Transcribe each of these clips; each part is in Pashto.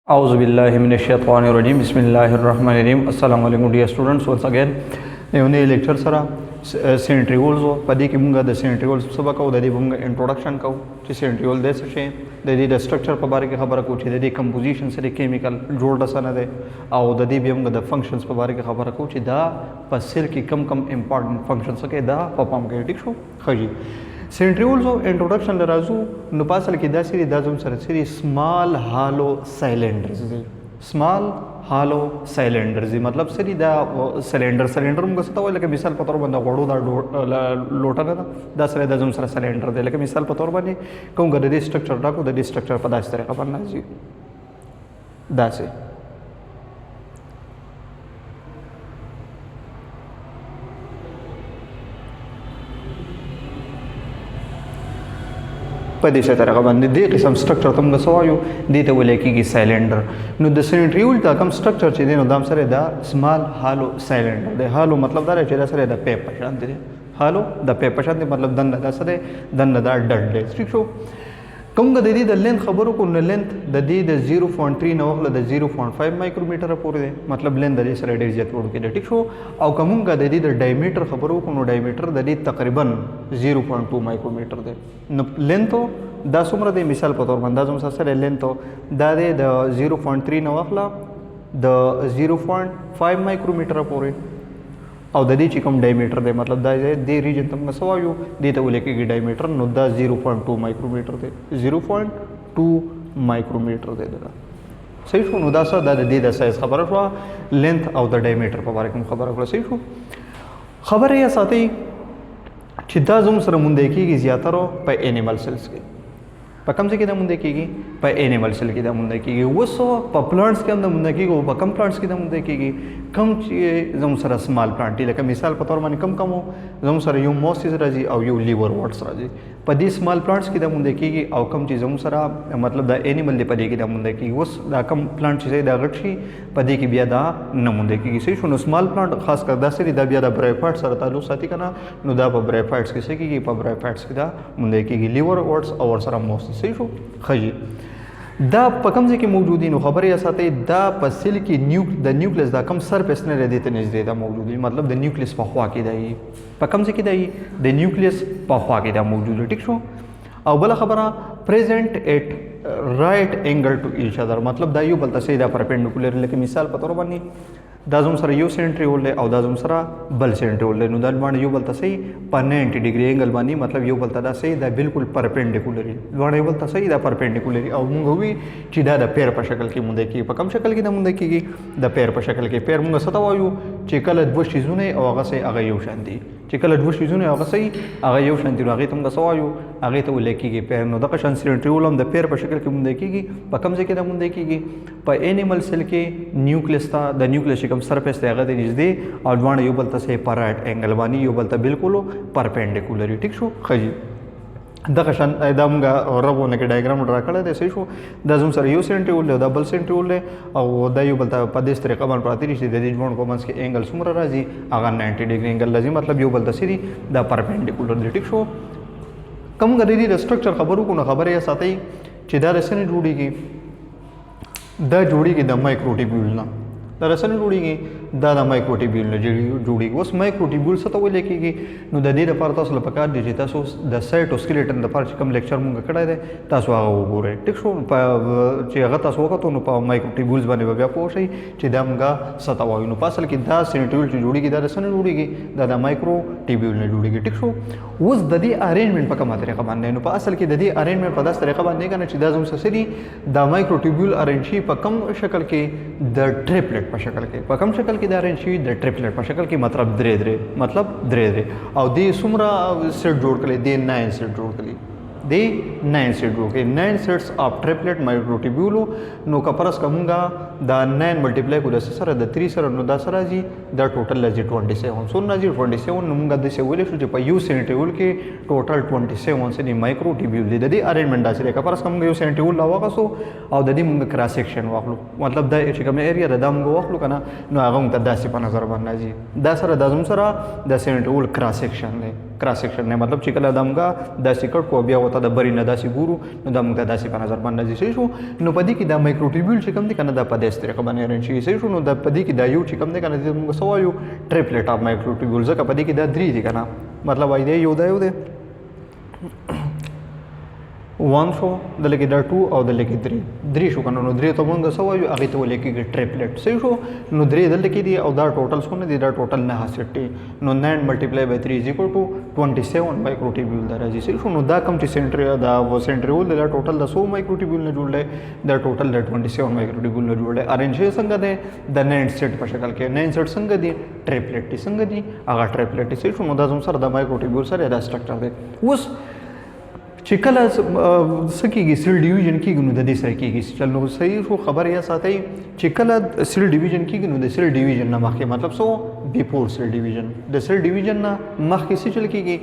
Auzubillahiminash-shaytanir-rajim. Bismillahir-rahmanir-rahim. Assalamu alaikum dear students. Once again ने लेक्चर सरा सेंट्रियोल्स हो पदी की मुंगा द सेंट्रियोल्स सबक को ददी मुंगा इंट्रोडक्शन को कि सेंट्रियोल दे सके ददी द स्ट्रक्चर पर बारे की खबर को छि ददी कंपोजिशन से केमिकल जोड़ दसना दे और ददी भी मुंगा द फंक्शंस पर बारे की खबर को छि दा पसिल की कम कम इंपॉर्टेंट फंक्शंस के दा पपम के ठीक शो खजी सेंट्रियोल्स हो इंट्रोडक्शन लराजू नुपासल की दा सीरी दाजुम सर स्मॉल हालो साइलेंडर्स स्मॉल हालो साइलेंडर्स मतलब सरी दा सिलेंडर मुझे सता हुआ लेकिन मिसाल पतौर बंदा गोड़ो दा लोटा ना दा सरे दा जुम सर सिलेंडर दे लेकिन मिसाल पतौर बने कहूँ गदे स्ट्रक्चर डाकू दे स्ट्रक्चर पदा इस तरह का बनना जी दा से पदी से तरह का बंदे दे किस्म स्ट्रक्चर तुम गसवायो देते हुए लेकी की सिलेंडर नु द सेंट्रियोल दा कम स्ट्रक्चर चे देनो दाम सरे दा स्मॉल हालो साइलेंडर दे हालो मतलब दारे चे दा सरे दा पेपर शांति दे हालो दा पेपर शांति मतलब दन दा सरे दन दा डड दे ठीक शो कहूँगा दीदी द लेंथ खबरों को न लेंथ ददी द 0.3 नवखला द 0.5 माइक्रोमीटर पूरे दे मतलब लेंथ ददी सरे डेज जे तोड़ के दे ठीक शो और कहूँगा ददी द डायमीटर खबरों को न डायमीटर ददी तकरीबन 0.2 माइक्रोमीटर दे न लेंथ हो दा सुमर दे मिसाल पतौर अंदाजुम सरे लेंथ हो दा दे द 0.3 नवखला द 0.5 माइक्रोमीटर पूरे और ददी चिकम डायमीटर दे मतलब दा दे रीजन तुम सवायु दे तो लेके की डायमीटर नो दा 0.2 माइक्रोमीटर दे 0.2 माइक्रोमीटर दे दा सही शो नो दा सा दा दे दा साइज खबर हुआ लेंथ और द डायमीटर पर बारे में खबर हुआ सही शो खबर है या साथ ही छिदा जुम सर मुंदे की ज्यादा रो पे एनिमल सेल्स के पकम से किदा मुंदे की पे एनिमल सेल किदा मुंदे की वो सो प्लांट्स के अंदर मुंदे की वो पकम प्लांट्स किदा मुंदे की कम जम सर स्मॉल प्लांट लेकिन मिसाल पतौर माने कम कम हो जम सर यू मोस्टिस राजी और यू लीवर वर्ड्स राजी पदी स्मॉल प्लांट्स किदा मुंदे की और कम चीज जम सर मतलब द एनिमल दे पदी किदा मुंदे की वो दा कम प्लांट चीज दा गठी पदी की बिया दा न मुंदे की सही सुनो स्मॉल प्लांट खास कर दा सरी दा बिया दा ब्राइफाइट सर तालु साथी करना नु दा ब्राइफाइट्स किसे की ब्राइफाइट्स किदा मुंदे की लीवर वर्ड्स और सर मोस्टिस सही शो खजी दा पकम से की मौजूदी नो खबर या साथ दा पसिल की द न्यूक्लियस दा कम सरफेस ने रहते नजदे दा मौजूदी मतलब द न्यूक्लियस पखवा की दाई पकम से की दाई द न्यूक्लियस पखवा की दा मौजूद ठीक शो और बला खबर present at right angle to each other मतलब दा यू बोलता से दा परपेंडिकुलर लेकिन मिसाल पतोर बनी दाजुम सर यू सेंट्रियोल ले और दाजुम सरा बल सेंट्रियोल ले नु दाल बाण यू बोलता सही पर 90 डिग्री एंगल बानी मतलब यू बोलता दा सही दा बिल्कुल परपेंडिकुलर बाण यू बोलता सही दा परपेंडिकुलर और मुंग हुई चिदा दा पैर पर शक्ल की मुंदे की पकम शक्ल की दा मुंदे की दा पैर पर शक्ल के पैर मुंग सतावायु चिकल द्वश चीजुने और आगे से आगे यू शांति चिकल द्वश चीजुने आगे सही आगे यू शांति आगे तुम सवायु आगे तो लेकी के पैर नो दा कशन सेंट्रियोलम दा पैर पर शक्ल की मुंदे की पकम से के दा मुंदे की पर एनिमल सेल के न्यूक्लियस था द न्यूक्लियस कम सरफेस ते अगते नजदे और वाण यू बोलता से पर राइट एंगल बानी यू बोलता बिल्कुल परपेंडिकुलर ठीक शो खजी दकशन दमगा रबो ने के डायग्राम ड्रा कर दे सही शो दजुम सर यू सेंट्रियोल ले डबल सेंट्रियोल ले और द यू बोलता पदेश तरीका बन प्रातिरिश दे दिजवण को मंस के एंगल सुमरा राजी अगर 90 डिग्री एंगल राजी मतलब यू बोलता सीरी द परपेंडिकुलर ठीक शो कम गरीदी द स्ट्रक्चर खबरों को ना खबर है साथ ही चिदा रसन जोड़ी की द जोड़ी की द माइक्रोट्यूब्यूल ना द रसन जोड़ी की दा माइक्रोट्यूब्यूल ने जोड़ी उस माइक्रोट्यूब्यूल से तो वो लेके की नु द दे द पर तस लपका दे तासो द साइटोस्केलेटन द पर कम लेक्चर मुंगा कड़ा दे तासो आगा वो गोरे ठीक शो चे अगर तासो का तो नु पा माइक्रोट्यूब्यूल्स बने बया पोषै चे दमगा सतावा नु पासल की दा सेंट्रियोल ची जोड़ी की दा रसन जोड़ी की दा माइक्रोट्यूब्यूल ने जोड़ी की ठीक शो उस ददी अरेंजमेंट पका मात्रे का बांधने नु पासल की ददी अरेंजमेंट पदास तरीका बांधने का न चिदा जुम ससरी द माइक्रोट्यूब्यूल अरेंजी पकम शक्ल के द ट्रिपलेट पर शक्ल के पकम शक्ल की दारें शी द ट्रिपलेट पर शक्ल की मतलब द्रे और दे सुमरा सेट जोड़ के लिए दे 9 सेट जोड़ के लिए दे 9 सेट जोड़ के 9 सेट्स ऑफ ट्रिपलेट माइक्रोट्यूब्यूल नो कपरस कमूंगा द 9 मल्टीप्लाई को दस सर द 3 सर नो दस सर जी द टोटल लजी 27 सो ना जी 27 नुंगा दसे वेले सु जे प यू सेंट्रियोल के टोटल 27 से नी माइक्रोट्यूब्यूल दे दे अरेंजमेंट दास रे कपरस कमूंगा यू सेंट्रियोल लावा का सो और ददी मुंगा क्रॉस सेक्शन वाखलो मतलब the H come area the दम गो वाखलो कना नो आगम त दासी पर नजर बनना जी द सर दजुम sir the centriole cross section ले کراس سیکشن نه مطلب چې کله دمګه دا سیکټ کو بیا وته د بری نه داسې ګورو نو دمګه دا داسې په نظر باندې صحیح شو نو پدې کې دا مایکروټیبیول چې کوم دي کنه دا په دې طریقه باندې رنګ شي صحیح شو نو دا پدې کې دا یو چې کوم دي کنه موږ سوایو ټریپلیټ اف مایکروټیبیول ځکه پدې کې دا درې دي کنه مطلب وای دی یو دی 1 شو دلته دا 2 او دلته 3 شو کنه نو 3 ته موږ سوایو هغه ته ولیکي ټریپلیټ صحیح شو نو 3 دلته کې دي او دا ټوټل څونه دي دا ټوټل 9 نو 9 ملټیپلای بای 3 is equal to 27 مایکروټیبیول دا راځي صحیح شو نو دا کم چې سنټر دا و سنټریول دا ټوټل د 100 مایکروټیبیول نه جوړ دی دا ټوټل د 27 مایکروټیبیول نه جوړ دی ارنج څنګه دی د 9 سیټ په شکل کې 9 سیټ څنګه دي ټریپلیټ څنګه دي هغه ټریپلیټ صحیح شو نو دا زموږ سره د مایکروټیبیول سره دا سټرکچر دی اوس چې کله سکیږي سیل ډیویژن کیږي نو د دې سره کیږي چې نو صحیح شو خبر یا ساتي چې کله سیل ډیویژن کیږي نو د سیل ډیویژن نه مخکې مطلب سو بیفور سیل ډیویژن د سیل ډیویژن نه مخکې څه چل کیږي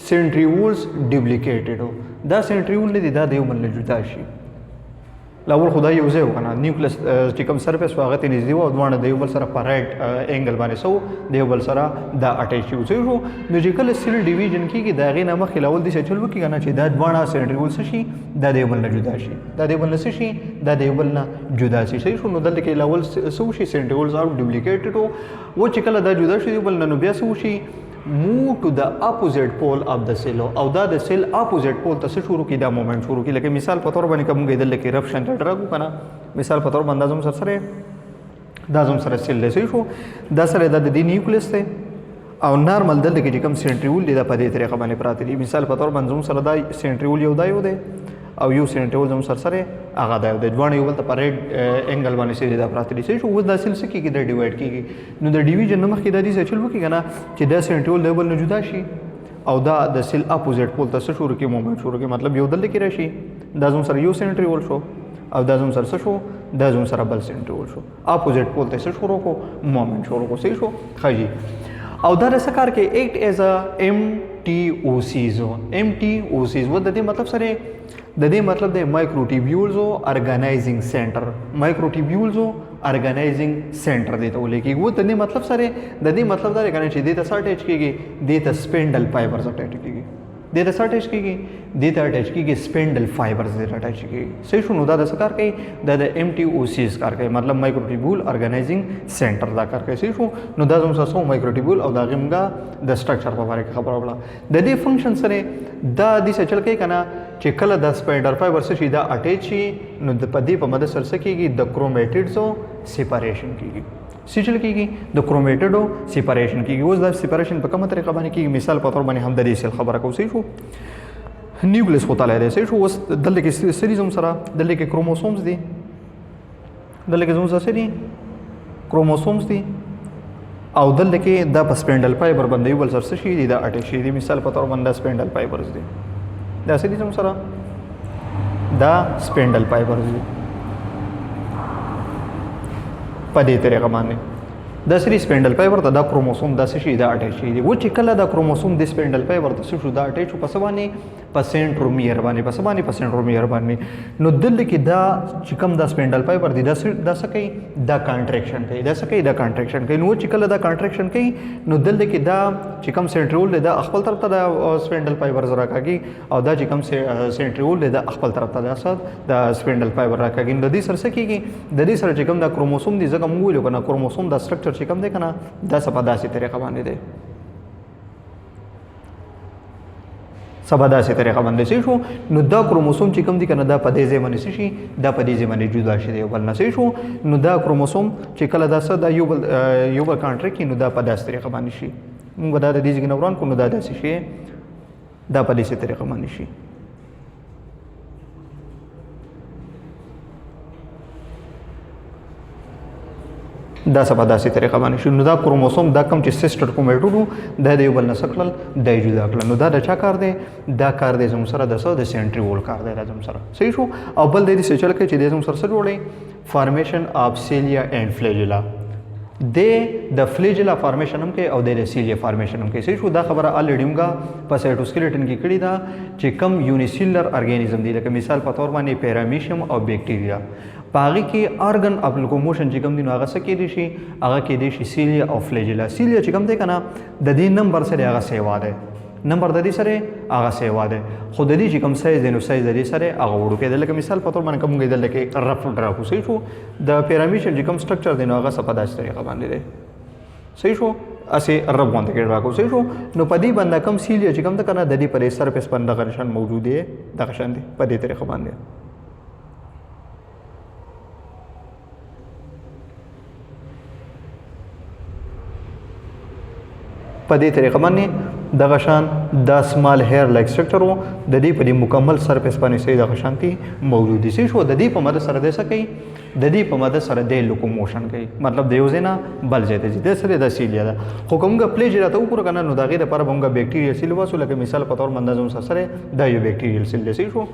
سنټریولز ډوپلیکیټډ دا سنټریول نه دي دا د یو بل نه جدا شي لاول خدای یو ځای وکنه نیوکلیس چې کوم سرفیس واغه ته نږدې و او دوه د یو بل سره په رائټ انګل باندې سو د یو بل سره دا اٹیچ شي نو چې کله سیل ډیویژن کیږي دا غي نه مخکې لاول دي چې چل وکړي کنه چې دا دوه سنټریول شي دا د یو بل نه جدا شي دا د یو بل نه شي دا د یو بل نه جدا شي صحیح شو نو دلته کې لاول سو شي سنټریولز ار ډوپلیکیټډ و چې کله دا جدا شي بل نه بیا سو شي move to the opposite pole of the cell او دا د سیل اپوزیټ پول ته شروع کی دا مومنت شروع کی لکه مثال په تور باندې کوم غیدل کې رپشن ډراګو کنه مثال په تور باندې زم سره دا زم سره سیل دی شو دا سره د دې نیوکلیس ته او نارمل دلته کې کوم سنټریول دی دا په دې طریقه باندې پراته دي مثال په تور باندې زم سره دا سنټریول یو دی او یو سنټریول زم سره هغه دا د دوه یو بل ته په ریډ انګل باندې سری دا پراته دي شو اوس دا سیل سکیږي د ډیوایډ کیږي نو د ډیویژن نه مخکې د دې چل وکړي کنه چې دا سنټریول لیول نه جدا شي او دا د سیل اپوزیټ پول ته شروع کی مومنت شروع کی مطلب یو دل کې راشي دا زم سره یو سنټریول شو او دا زم سره شو دا زم سره بل سنټریول شو اپوزیټ پول ته شروع کو مومنت شروع کو صحیح شو خجی او دا رس کار کې ایکټ ایز ا ام ټي او سیز ام ټي او سیز و د دې مطلب سره د دې مطلب د مایکروټیبیولز او ارګنایزینګ سنټر مایکروټیبیولز او ارګنایزینګ سنټر دی ته ولیکي و د دې مطلب سره د دې مطلب دا کنه چې د ته سره اٹیچ کیږي د ته سپینډل فایبرز اٹیچ کیږي د ته سره اٹیچ کیږي د ته اٹیچ کیږي سپینډل فایبرز د اٹیچ کیږي صحیح شنو دا د کار کوي د ام ټي او سیز کار کوي مطلب مایکروټیبیول ارګنایزینګ سنټر دا کار کوي صحیح شو نو دا زموږ سره مایکروټیبیول او دا غمګه د سټرکچر په اړه خبره وکړه د دې فنکشن سره دا د څه چل کوي کنه چې کله د سپایډر فایبر شي دا اٹیچ شي نو د پدې په مدد سره کېږي د کرومېټډز او سیپریشن کېږي سیچل کېږي د کرومېټډ او سیپریشن کېږي اوس د سیپریشن په کومه طریقه باندې کېږي مثال په تور باندې هم د دې سیل خبره کوو صحیح شو نیوکلیس ہوتا لري صحیح شو اوس دلته کې سریزم سره دلته کې کروموسومز دي دلته کې زموږ سره دي کروموسومز دي او دلته کې د سپینډل فایبر باندې یو بل سره شي دا اٹیچ شي مثال په تور باندې سپینډل فایبرز دي دا څه دي زموږ سره دا سپینډل فایبرز دي په دې طریقه باندې دا سری سپینډل فایبر ته دا کروموسوم دا شي دا اٹیچ شي دی و چې کله دا کروموسوم د سپینډل فایبر ته شو دا اٹیچ په سبانه په سنټرومیر باندې په سبانه په سنټرومیر باندې نو دل کې دا چې کوم دا سپینډل فایبر دی دا څه کوي دا کانټریکشن کوي دا څه کوي دا کانټریکشن کوي نو چې کله دا کانټریکشن کوي نو دل کې دا چې کوم سنټریول دی دا خپل طرف ته دا سپینډل فایبر راکاږي او دا چې کوم سنټریول دی دا خپل طرف ته دا سپینډل فایبر راکاږي نو د دې سره کېږي د دې سره چې کوم دا کروموسوم دی ځکه موږ ویلو کنه کروموسوم دا سټرکچر چې کوم دی کنه دا په داسې طریقه باندې دی سبا داسې طریقه باندې شي شو نو دا کروموسوم چې کوم دی کنه دا په دې ځای باندې شي دا په دې ځای باندې جدا شي دی بل نه شي شو نو دا کروموسوم چې کله دا څه دا یو بل کانټریکټ نو دا په داسې طریقه باندې شي موږ دا د دې ځای نوران کو نو دا داسې شي دا په دې طریقه باندې شي دا سبا داسې طریقه باندې شو نو دا کروموسوم دا کوم چې سیسټر کرومېټډ دا د یو بل نه سکلل دا جدا کړل نو دا د چا کار دی دا کار دی زموږ سره د سنټریول کار دی زموږ سره صحیح شو او بل د دې څه چل کې چې د زموږ سره جوړي فارمیشن اف سیلیا اینڈ فلیجلا د فلیجلا فارمیشن هم کې او د سیلیا فارمیشن هم کې صحیح شو دا خبره الریډی موږ په سایټوسکلیټن کې کړی دا چې کم یونیسیلر ارګانیزم دی لکه مثال په تور باندې پیرامیشیم او بیکټیریا پاغي کې ارګن اف لوکوموشن چې کوم دی نو هغه څه کې دي شي هغه کې دي شي سیلیا او فلیجلا سیلیا چې کوم دی کنه د دې نمبر سره هغه سیوا ده نمبر د دې سره هغه سیوا ده خو د دې چې کوم سایز دی نو سایز د دې سره هغه وړو کې د لکه مثال په تور باندې کوم کې د لکه رف ډرا خو صحیح شو د پیرامید چې کوم سټرکچر دی نو هغه سپداش طریقه باندې دی صحیح شو اسی رب باندې کې راکو صحیح شو نو په دې باندې کوم سیل چې کوم د کنه د دې پر سرفیس باندې دغه نشان موجود دی دغه شان دی په دې طریقه باندې په دې طریقه باندې دغه شان د سمال هیر لایک سټرکچر وو د دې په دې مکمل سرفیس باندې صحیح دغه شانتي موجود دي شو د دې په مدد سره د څه کوي د دې په مدد سره د لوکوموشن کوي مطلب د یو ځای بل ځای ته ځي د سره د سیلیا ده خو کومګه پلیج راته وګورو کنه نو دغه لپاره موږ بیکټیریل سیل واسو لکه مثال په تور باندې زوم سره د یو بیکټیریل سیل دی شو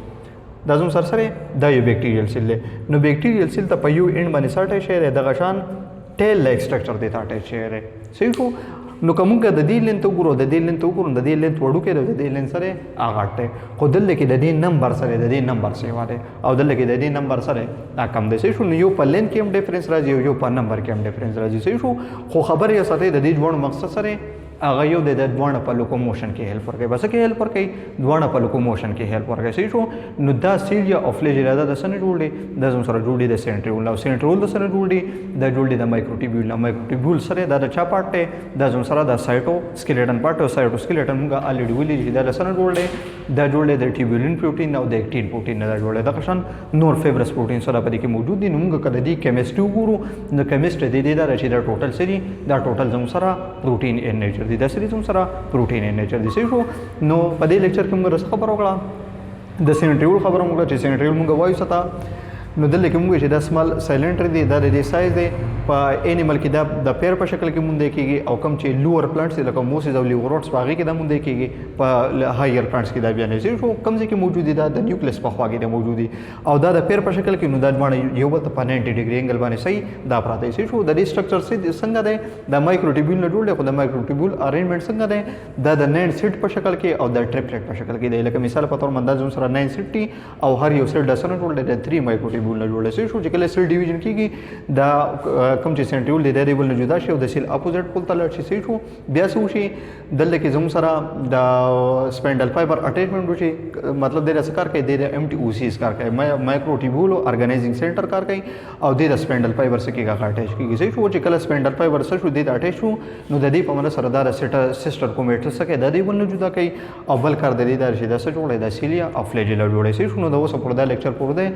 د زوم سره د یو بیکټیریل سیل دی نو بیکټیریل سیل ته په یو اند باندې ساټه شي دغه شان ټیل لایک سټرکچر دی ته شي صحیح شو نو کومګه د دې لین ته وګورو د دې لین ته وګورو د دې لین وړو کې د دې لین سره اغاټه خو دلته کې د دې نمبر سره د دې نمبر سیوا ده او دلته کې د دې نمبر سره دا کم دی شو نو یو په لین کې هم ډیفرنس راځي یو په نمبر کې هم ډیفرنس راځي شو خو خبر یې ساتي د دې ژوند مقصد سره هغه یو د دوه په لوکوموشن کې هیلپ ورکوي بس کې هیلپ ورکوي دوه په لوکوموشن کې هیلپ ورکوي صحیح شو نو دا سیلیا اف فلیجیلا د سن جوړ دی د زم سره جوړ دی د سنټریول او سنټریول د سره جوړ دی د جوړ دی د مایکروټیبیول سره د چا پارت دی د زم سره د سایټو سکلیټن پارت او سایټو سکلیټن موږ الریډي ویلي د سره جوړ دی د جوړ دی د ټیبولین پروتین او د اکټین پروتین نه جوړ دی د قشن نور فیبرس پروتین سره په دې کې موجود دي نو موږ کله دی کیمستري وګورو نو کیمستري د دې د رچې د ټوټل سری دا ټوټل زم سره پروتین ان نیچر دی د سری زم سره پروتین ان نیچر دي شو نو په دې لیکچر کې موږ خبر وکړه د سنټریول خبره موږ چې سنټریول موږ وایو ستا نو دلته کې موږ چې د سمال سایلنټر دی د دې سایز دی په انیمل کې د پیر په شکل کې مونږ کېږي او کم چې لوور پلانټس لکه موسز او لیوروټس په هغه کې د مونږ کېږي په هایر پلانټس کې دا بیا نه شي کم ځکه موجود دي د نیوکلیس په خوا کې د موجود دي او دا د پیر په شکل کې نو د باندې یو بل په 90 ډیګري انګل باندې صحیح دا پراته شي شو د دې سټرکچر څنګه دی د مایکروټیبیول نه جوړ دی خو د مایکروټیبیول ارینجمنت څنګه دی د 9 سیټ په شکل کې او د ټریپلټ په شکل کې دی لکه مثال په تور باندې زم سره 9 سیټ او هر یو سیټ د سره جوړ دی د 3 مایکروټیبیول نه جوړ شي چې کله سیل ډیویژن کیږي دا کوم چې سنټریول دی د بل نه جدا شي او د سیل اپوزیټ پول ته لاړ شي صحیح شو بیا څه وشي دلته کې زموږ سره د سپینډل فایبر اټیچمنټ وشي مطلب د کار کوي د ایم ټي او سی اس کار کوي مایکروټیبیول او ارګنایزینګ سنټر کار کوي او د سپینډل فایبر سره کېږي اټیچ کیږي صحیح شو چې کله سپینډل فایبر سره شو د اټیچ شو نو د دې په منځ سره دا سیسټر کومیټ سره د دې بل نه جدا کوي او بل کار د دې د رشي د سره جوړي د سیلیا او فلیجیلا جوړي صحیح شو نو دا اوس په دا لیکچر پوره دی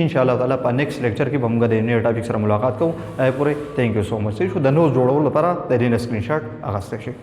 ان شاء الله تعالی په نیکسټ لیکچر کې به موږ د نوې ټاپک سره ملاقات کوو پورې ثانک یو سو مچ شو د نوز جوړولو لپاره د دې سکرین شاټ اغوستی شي